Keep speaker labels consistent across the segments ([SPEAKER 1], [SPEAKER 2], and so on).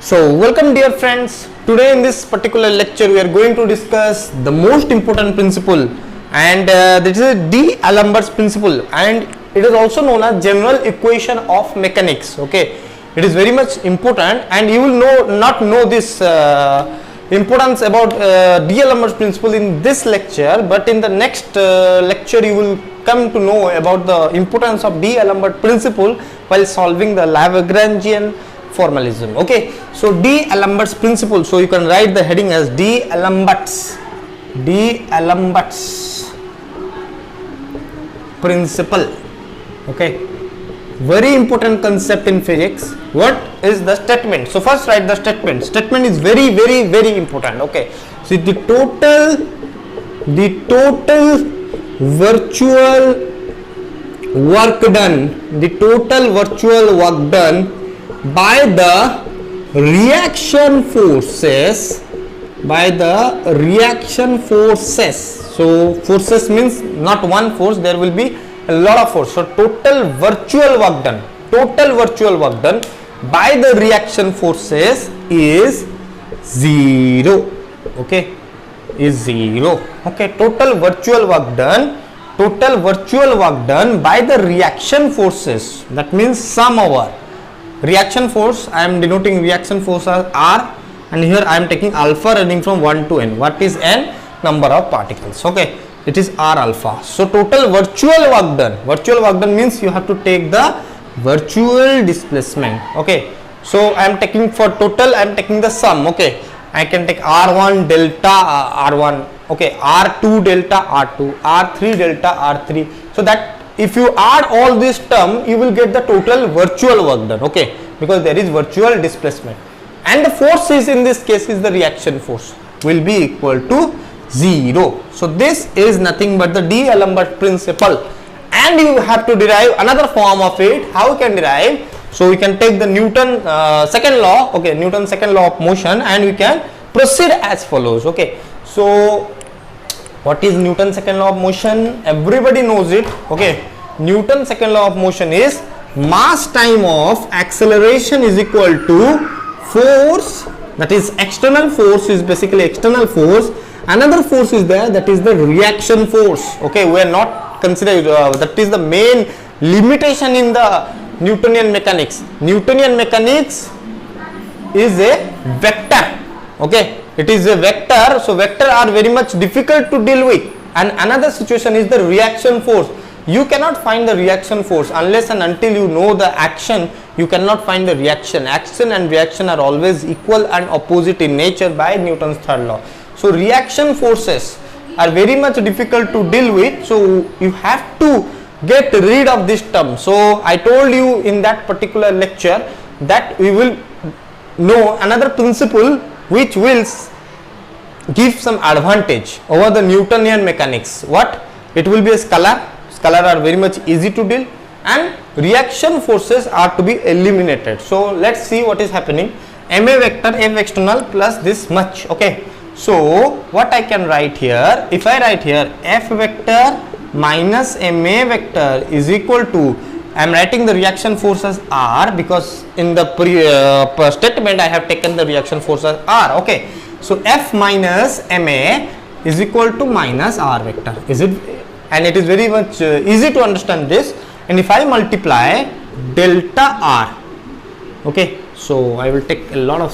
[SPEAKER 1] So welcome dear friends. Today in this particular lecture we are going to discuss the most important principle, and this is Alemberts principle, and it is also known as general equation of mechanics. Okay, it is very much important, and you will not know this importance about Alemberts principle in this lecture, but in the next lecture you will come to know about the importance of Alemberts principle while solving the Lagrangian formalism. Okay, so Alemberts principle, so you can write the heading as Alemberts principle. Okay, very important concept in physics. What is the statement? So first write the statement is very important. Okay, so the total virtual work done by the reaction forces. So forces means not one force, there will be a lot of force. So total virtual work done by the reaction forces is 0. Okay, is 0. Okay, total virtual work done by the reaction forces, that means sum over reaction force. I am denoting reaction force as R, and here I am taking alpha running from 1 to n. What is n? Number of particles. Okay, it is R alpha. So total virtual work done means you have to take the virtual displacement. Okay, so I am taking for total, I am taking the sum. Okay, I can take R1 delta R1, okay, R2 delta R2, R3 delta R3, so that if you add all this term you will get the total virtual work done. Okay, because there is virtual displacement, and the force is in this case is the reaction force will be equal to 0. So this is nothing but the Alemberts principle, and you have to derive another form of it. How you can derive? So we can take the Newton second law. Okay, Newton's second law of motion, and we can proceed as follows. Okay, so what is Newton's second law of motion? Everybody knows it. Okay, Newton's second law of motion is mass time of acceleration is equal to force, that is external force, is basically external force. Another force is there, that is the reaction force. Okay, we are not considering that is the main limitation in the Newtonian mechanics. Newtonian mechanics is a vector. Okay, it is a vector, so vector are very much difficult to deal with. And another situation is the reaction force. You cannot find the reaction force unless and until you know the action. You cannot find the reaction. Action and reaction are always equal and opposite in nature by Newton's third law. So reaction forces are very much difficult to deal with, so you have to get rid of this term. So I told you in that particular lecture that we will know another principle which will give some advantage over the Newtonian mechanics. What? It will be a scalar. Scalar are very much easy to deal, and reaction forces are to be eliminated. So let's see what is happening. MA vector F external plus this much. Okay, so what I can write here, if I write here F vector minus MA vector is equal to, I am writing the reaction force as R because in the statement I have taken the reaction force as R. Okay, so F minus MA is equal to minus R vector. Is it? And it is very much easy to understand this. And if I multiply delta R, okay, so I will take a lot of,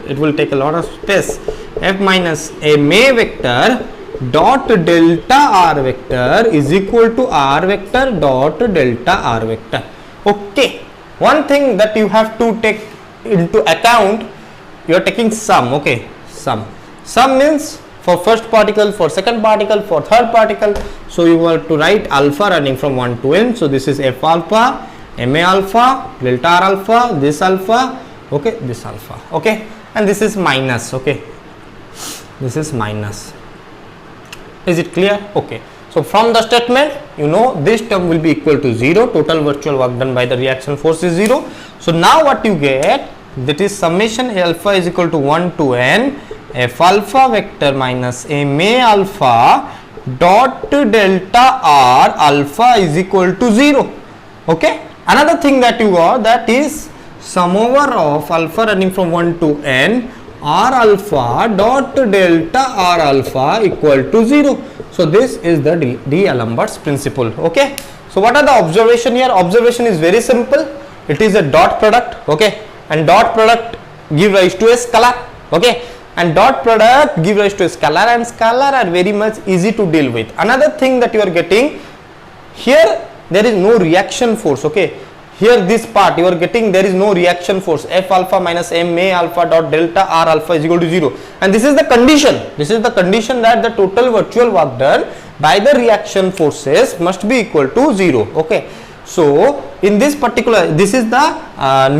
[SPEAKER 1] it will take a lot of space. F minus MA vector dot delta R vector is equal to R vector dot delta R vector. Okay, one thing that you have to take into account, you are taking sum. Okay, sum means for first particle, for second particle, for third particle. So you have to write alpha running from 1 to n. So this is F alpha, MA alpha, delta R alpha, this alpha, okay, this alpha, okay, and this is minus. Okay, this is minus. Is it clear? Okay, so from the statement you know this term will be equal to 0. Total virtual work done by the reaction force is 0. So now what you get, that is summation alpha is equal to 1 to n F alpha vector minus MA alpha dot delta R alpha is equal to 0. Okay, another thing that you got, that is sum over of alpha running from 1 to n r alpha dot delta r alpha equal to 0. So this is the D'Alemberts principle. Okay. So what are the observation here? Observation is very simple. It is a dot product. Okay. And dot product give rise to a scalar. Okay. And dot product give rise to a scalar, and scalar are very much easy to deal with. Another thing that you are getting here, there is no reaction force. Okay. Here this part you are getting, there is no reaction force. F alpha minus m a alpha dot delta r alpha is equal to 0, and this is the condition. This is the condition that the total virtual work done by the reaction forces must be equal to 0. Okay. So in this particular, this is the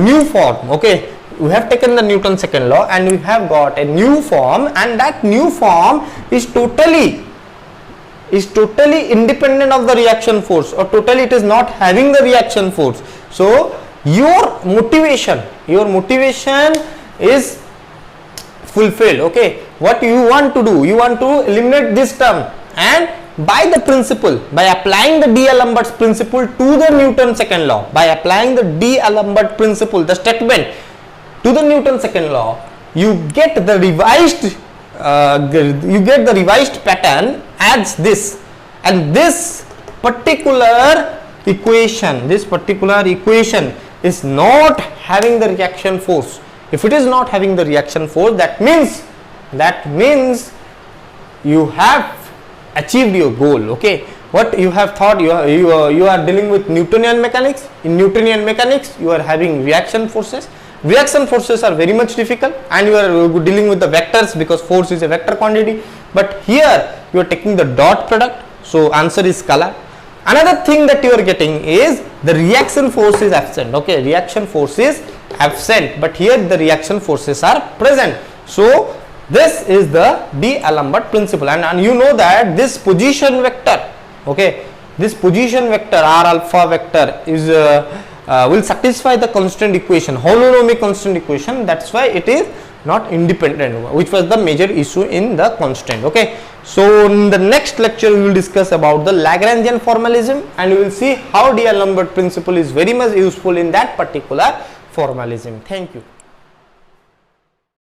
[SPEAKER 1] new form. Okay. We have taken the Newton's second law and we have got a new form, and that new form is totally independent of the reaction force, or totally it is not having the reaction force. So your motivation is fulfilled. Okay. What you want to do, you want to eliminate this term, and by the principle, by applying the D'Alemberts principle to the Newton's second law, by applying the D'Alemberts principle, the statement to the Newton's second law, you get the revised pattern as this, and this particular equation is not having the reaction force. If it is not having the reaction force, that means you have achieved your goal. Okay. What you have thought, you are dealing with Newtonian mechanics. In Newtonian mechanics you are having reaction forces. Reaction forces are very much difficult, and you are dealing with the vectors because force is a vector quantity. But here you are taking the dot product, so answer is scalar. Another thing that you are getting is the reaction force is absent. Okay, reaction force is absent, but here the reaction forces are present. So this is the D'Alemberts principle, and you know that this position vector, okay, this position vector r alpha vector is will satisfy the constant equation, holonomic constant equation. That's why it is not independent, which was the major issue in the constant. Okay. So in the next lecture we will discuss about the Lagrangian formalism, and we will see how D'Alemberts principle is very much useful in that particular formalism. Thank you.